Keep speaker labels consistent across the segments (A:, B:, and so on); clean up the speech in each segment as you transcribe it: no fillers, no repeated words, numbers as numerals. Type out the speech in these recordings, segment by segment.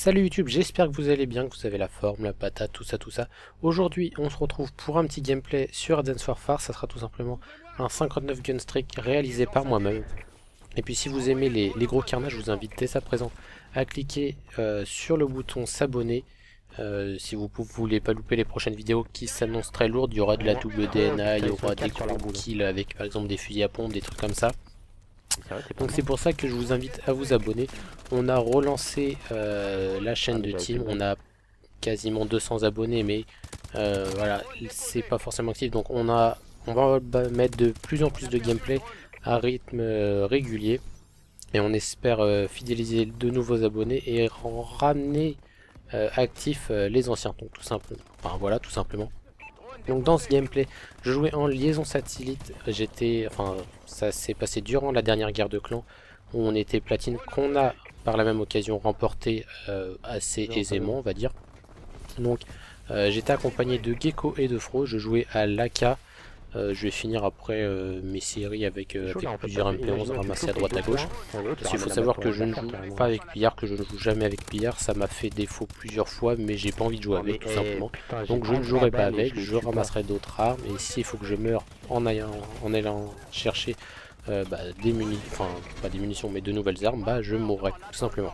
A: Salut YouTube, j'espère que vous allez bien, que vous avez la forme, la patate, tout ça, tout ça. Aujourd'hui, on se retrouve pour un petit gameplay sur Advance Warfare. Ça sera tout simplement un 59 gun streak réalisé par moi-même. Et puis si vous aimez les gros carnages, je vous invite dès à présent à cliquer sur le bouton s'abonner. Si vous ne voulez pas louper les prochaines vidéos qui s'annoncent très lourdes, il y aura de la double DNA, il y aura des gros kills avec par exemple des fusils à pompe, des trucs comme ça. Donc c'est pour ça que je vous invite à vous abonner. On a relancé la chaîne de team, on a quasiment 200 abonnés, mais voilà, c'est pas forcément actif. Donc on va mettre de plus en plus de gameplay à rythme régulier. Et on espère fidéliser de nouveaux abonnés et ramener actifs les anciens. Donc tout simplement. Enfin voilà, tout simplement. Donc dans ce gameplay, je jouais en liaison satellite. Ça s'est passé durant la dernière guerre de clans où on était platine, qu'on a par la même occasion remporté assez aisément, on va dire. Donc j'étais accompagné de Gecko et de Fro. Je jouais à l'AK. Je vais finir après mes séries avec plusieurs MP11 ramassés à droite à gauche. Parce qu'il faut savoir que je ne joue pas avec Pillard, que je ne joue jamais avec Pillard. Ça m'a fait défaut plusieurs fois, mais j'ai pas envie de jouer avec tout simplement. Donc je ne jouerai pas avec, je ramasserai d'autres armes. Et s'il faut que je meure en allant chercher des munitions, enfin pas des munitions mais de nouvelles armes, bah je mourrai tout simplement.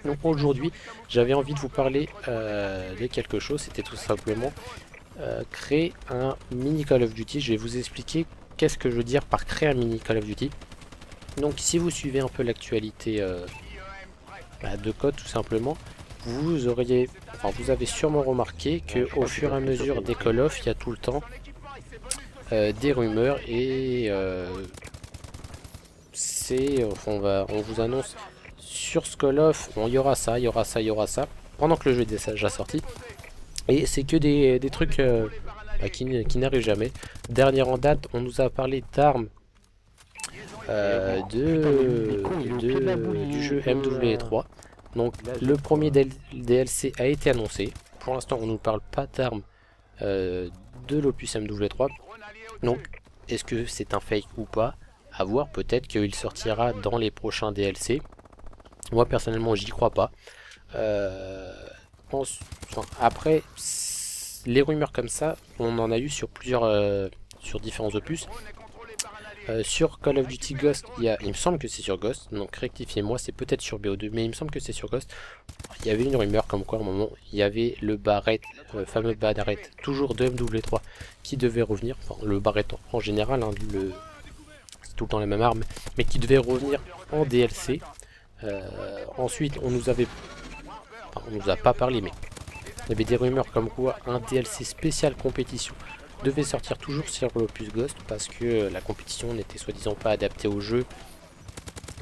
A: Donc aujourd'hui j'avais envie de vous parler de quelque chose, c'était tout simplement créer un mini Call of Duty. Je vais vous expliquer qu'est-ce que je veux dire par créer un mini Call of Duty. Donc si vous suivez un peu l'actualité de code tout simplement, vous avez sûrement remarqué que au fur et à mesure des Call of, il y a tout le temps des rumeurs et on vous annonce sur ce Call of, bon, il y aura ça, il y aura ça, il y aura ça, pendant que le jeu est déjà sorti. Et c'est que des trucs qui n'arrivent jamais. Dernière en date, on nous a parlé d'armes du jeu MW3. Donc le premier DLC a été annoncé. Pour l'instant, on ne nous parle pas d'armes de l'opus MW3. Donc, est-ce que c'est un fake ou pas? À voir, peut-être qu'il sortira dans les prochains DLC. Moi, personnellement, j'y crois pas. Après, les rumeurs comme ça, on en a eu sur sur différents opus. Sur Call of Duty Ghost, il me semble que c'est sur Ghost, donc rectifiez-moi, c'est peut-être sur BO2, mais il me semble que c'est sur Ghost. Il y avait une rumeur comme quoi, à un moment, il y avait le Barrett, le fameux Barrett, toujours de MW3, qui devait revenir. Enfin, le Barrett en général, hein, c'est tout le temps la même arme, mais qui devait revenir en DLC. Ensuite, on nous a pas parlé, mais il y avait des rumeurs comme quoi un DLC spécial compétition devait sortir toujours sur l'opus Ghost parce que la compétition n'était soi-disant pas adaptée au jeu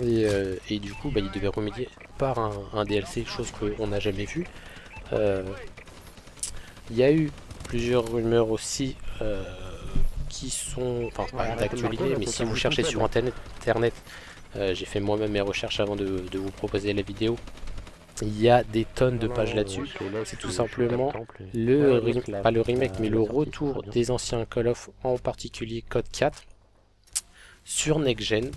A: et du coup il devait remédier par un DLC, chose qu'on n'a jamais vue. Il y a eu plusieurs rumeurs aussi qui sont, enfin pas d'actualité, mais si vous cherchez sur internet, j'ai fait moi-même mes recherches avant de vous proposer la vidéo. Il y a des tonnes de pages là-dessus. C'est tout simplement pas le remake, mais le retour des anciens Call of, en particulier Code 4, sur Next Gen,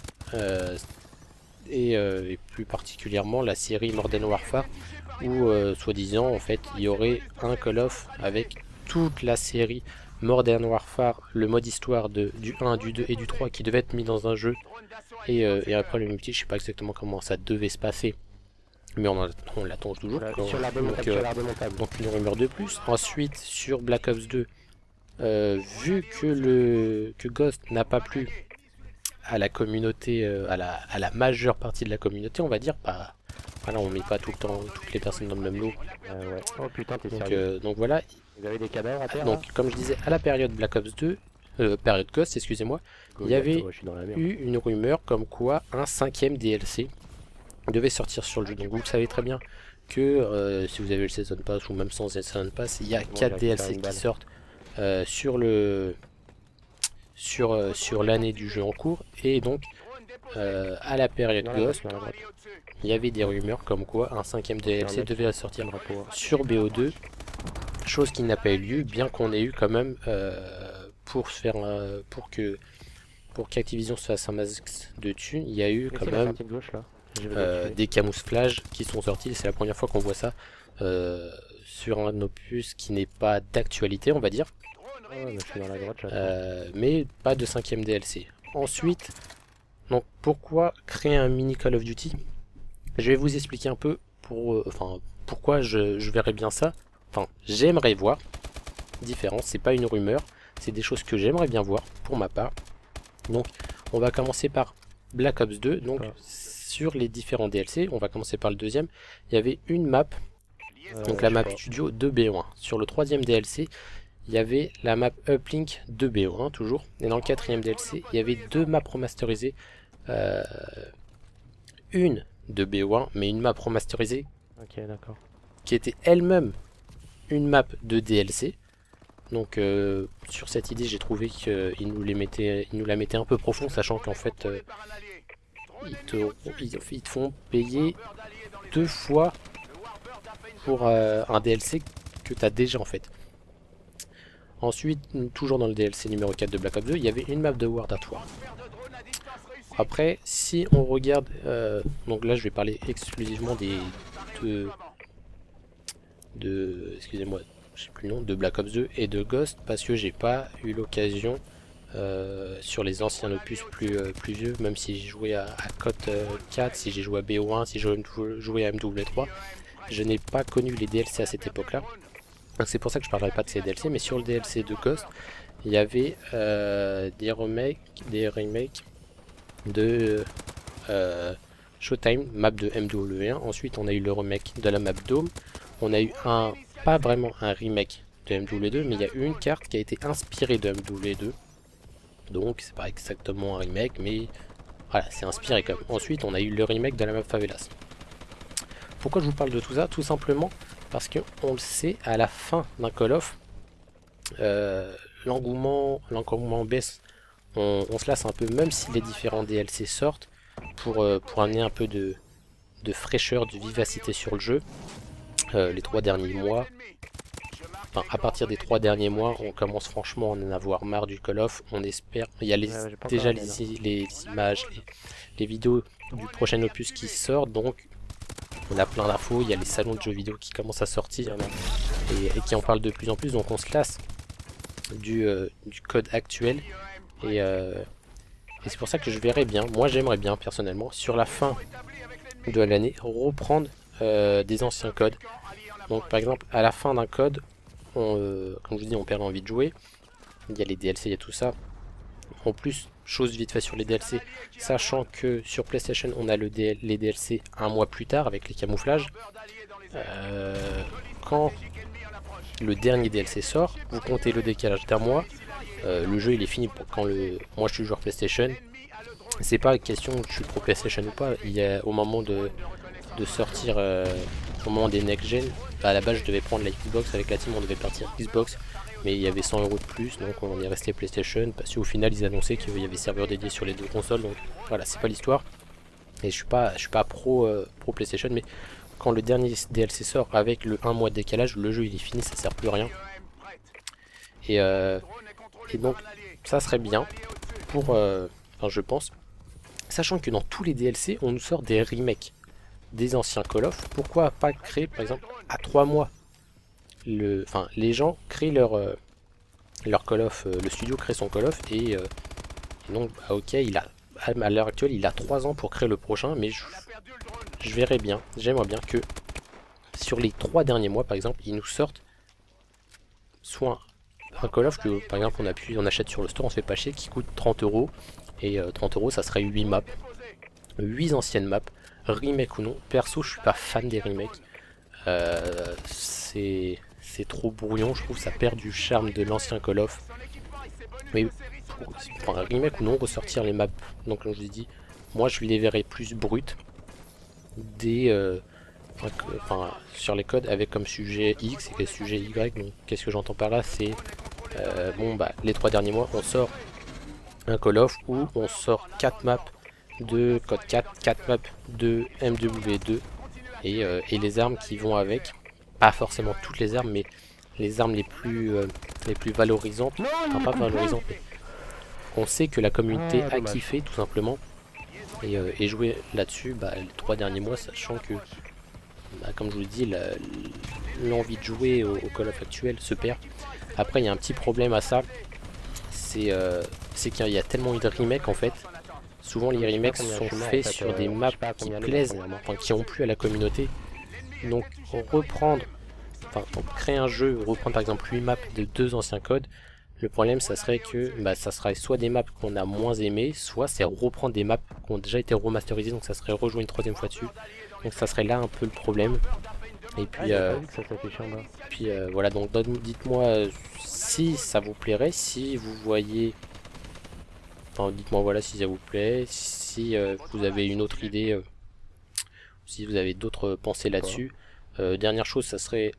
A: et plus particulièrement la série Modern Warfare, où soi-disant en fait il y aurait un Call of avec toute la série Modern Warfare, le mode histoire du 1, du 2 et du 3 qui devait être mis dans un jeu, et après le multi, je sais pas exactement comment ça devait se passer. Mais on l'attend toujours. Donc une rumeur de plus. Ensuite, sur Black Ops 2, vu que Ghost n'a pas plu à la communauté, à la majeure partie de la communauté, on va dire, bah, voilà, on met pas tout le temps toutes les personnes dans le même lot.
B: Ouais. Oh putain, t'es
A: Donc,
B: sérieux?
A: donc voilà.
B: Vous avez des cadavres à terre?
A: Donc, comme je disais, à la période Black Ops 2, période Ghost, excusez-moi, il y avait eu une rumeur comme quoi un 5e DLC devait sortir sur le jeu. Donc vous le savez très bien que si vous avez le Season Pass ou même sans le Season Pass, il y a 4 DLC qui sortent sur l'année du jeu en cours. Et donc à la période Ghost, il y avait des rumeurs comme quoi un 5e DLC devait sortir sur BO2, chose qui n'a pas eu lieu, bien qu'on ait eu quand même pour qu'Activision se fasse un max de thunes, il y a eu quand même
B: Des...
A: des camouflages qui sont sortis. C'est la première fois qu'on voit ça sur un opus qui n'est pas d'actualité, on va dire.
B: Ouais, mais je suis dans la grotte là.
A: Mais pas de 5e DLC. Ensuite, donc pourquoi créer un mini Call of Duty? Je vais vous expliquer un peu pourquoi je verrais bien ça. Enfin, j'aimerais voir. Différence, c'est pas une rumeur, c'est des choses que j'aimerais bien voir pour ma part. Donc, on va commencer par Black Ops 2. Donc, sur les différents DLC, on va commencer par le deuxième. Il y avait une map, donc la map studio de BO1. Sur le troisième DLC, il y avait la map Uplink de BO1 toujours. Et dans le quatrième DLC, il y avait deux maps remasterisées. Une de BO1, mais une map remasterisée qui était elle-même une map de DLC. Donc sur cette idée, j'ai trouvé qu'ils nous la mettaient un peu profond, sachant qu'en fait ils te font payer 2 fois pour un DLC que tu as déjà en fait. Ensuite, toujours dans le DLC numéro 4 de Black Ops 2, il y avait une map de World at War. Après, si on regarde, donc là je vais parler exclusivement excusez-moi, je sais plus le nom, de Black Ops 2 et de Ghost, parce que j'ai pas eu l'occasion sur les anciens opus plus vieux, même si j'ai joué à COD 4, si j'ai joué à BO1, si j'ai joué à MW3, je n'ai pas connu les DLC à cette époque là. Donc c'est pour ça que je parlerai pas de ces DLC, mais sur le DLC de Ghost, il y avait des remakes de Showtime, map de MW1. Ensuite on a eu le remake de la map Dome. On a eu pas vraiment un remake de MW2, mais il y a eu une carte qui a été inspirée de MW2. Donc c'est pas exactement un remake, mais voilà, c'est inspiré quand même. Ensuite on a eu le remake de la map Favelas. Pourquoi je vous parle de tout ça? Tout simplement parce qu'on le sait, à la fin d'un Call of, l'engouement baisse. On se lasse un peu, même si les différents DLC sortent, pour amener un peu de fraîcheur, de vivacité sur le jeu. Les 3 derniers mois, enfin à partir des 3 derniers mois, on commence franchement à en avoir marre du Call of. On espère, il y a déjà les images, les vidéos du prochain opus qui sortent, donc on a plein d'infos. Il y a les salons de jeux vidéo qui commencent à sortir et qui en parlent de plus en plus, donc on se lasse du code actuel. Et c'est pour ça que je verrais bien, moi j'aimerais bien personnellement, sur la fin de l'année, reprendre des anciens codes. Donc par exemple, à la fin d'un code, comme je vous dis, on perd envie de jouer. Il y a les DLC, il y a tout ça. En plus, chose vite fait sur les DLC, sachant que sur PlayStation, on a les DLC un mois plus tard avec les camouflages. Quand le dernier DLC sort, vous comptez le décalage d'un mois. Le jeu il est fini quand moi je suis joueur PlayStation. C'est pas question que je suis pro PlayStation ou pas. Il y a au moment de sortir, au moment des next gen, à la base je devais prendre la Xbox, avec la team on devait partir Xbox, mais il y avait 100 € de plus, donc on est resté PlayStation parce qu'au final ils annonçaient qu'il y avait serveur dédié sur les deux consoles. Donc voilà, c'est pas l'histoire. Et je suis pas pro PlayStation, mais quand le dernier DLC sort avec le 1 mois de décalage, le jeu il est fini, ça sert plus à rien. Et donc ça serait bien pour, enfin je pense, sachant que dans tous les DLC on nous sort des remakes des anciens Call of. Pourquoi pas créer par exemple à 3 mois, les gens créent leur Call of, le studio crée son Call of et donc bah, ok, à l'heure actuelle il a 3 ans pour créer le prochain, mais je verrais bien, j'aimerais bien que sur les 3 derniers mois par exemple ils nous sortent soit un Call of que par exemple on achète sur le store, on se fait pas chier, qui coûte 30 €, et 30 € ça serait 8 maps, 8 anciennes maps, remake ou non. Perso je suis pas fan des remakes, c'est trop brouillon, je trouve, ça perd du charme de l'ancien Call of. Mais pour un remake ou non, ressortir les maps, donc comme je vous ai dit, moi je les verrais plus brutes, sur les codes avec comme sujet X et sujet Y. Donc qu'est-ce que j'entends par là, c'est bon bah les 3 derniers mois on sort un Call of où on sort 4 maps de code 4, 4 maps de MW2 et les armes qui vont avec, pas forcément toutes les armes, mais les armes les plus valorisantes, enfin pas valorisantes, mais on sait que la communauté a kiffé tout simplement. et jouer là-dessus les 3 derniers mois, sachant que, comme je vous le dis, l'envie de jouer au Call of actuel se perd. Après, il y a un petit problème à ça, c'est qu'il y a tellement eu de remakes en fait. Souvent les remakes sont faits sur des maps qui plaisent, enfin qui ont plu à la communauté. Donc créer un jeu, reprendre par exemple 8 maps de 2 anciens codes, le problème ça serait que ça serait soit des maps qu'on a moins aimées, soit c'est reprendre des maps qui ont déjà été remasterisées, donc ça serait rejouer une 3e fois dessus. Donc ça serait là un peu le problème. Et puis, voilà, donc dites-moi si ça vous plairait, si vous voyez... Enfin, dites-moi voilà si ça vous plaît, si vous avez une autre idée, si vous avez d'autres pensées là-dessus. Dernière chose, ça serait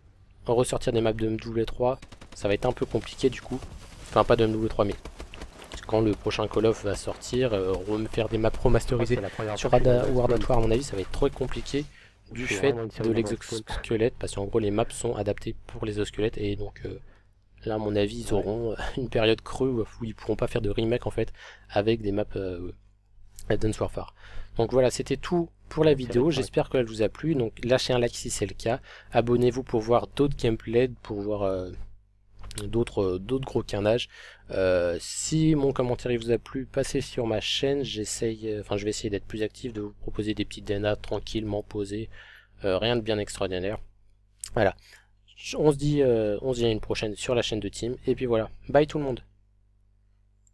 A: ressortir des maps de MW3, ça va être un peu compliqué du coup. Enfin pas de MW3 mais quand le prochain Call of va sortir, faire des maps remasterisées sur World at War à mon avis ça va être trop compliqué du fait de l'exosquelette, parce qu'en gros les maps sont adaptées pour les exosquelettes et donc... là, à mon avis, ils auront une période creuse où ils pourront pas faire de remake en fait avec des maps Dance Warfare. Donc voilà, c'était tout pour la vidéo. J'espère qu'elle vous a plu. Donc lâchez un like si c'est le cas. Abonnez-vous pour voir d'autres gameplays, pour voir d'autres gros carnages. Si mon commentaire il vous a plu, passez sur ma chaîne. Je vais essayer d'être plus actif, de vous proposer des petites DNA tranquillement posées. Rien de bien extraordinaire. Voilà. On se dit à une prochaine sur la chaîne de Team. Et puis voilà. Bye tout le monde.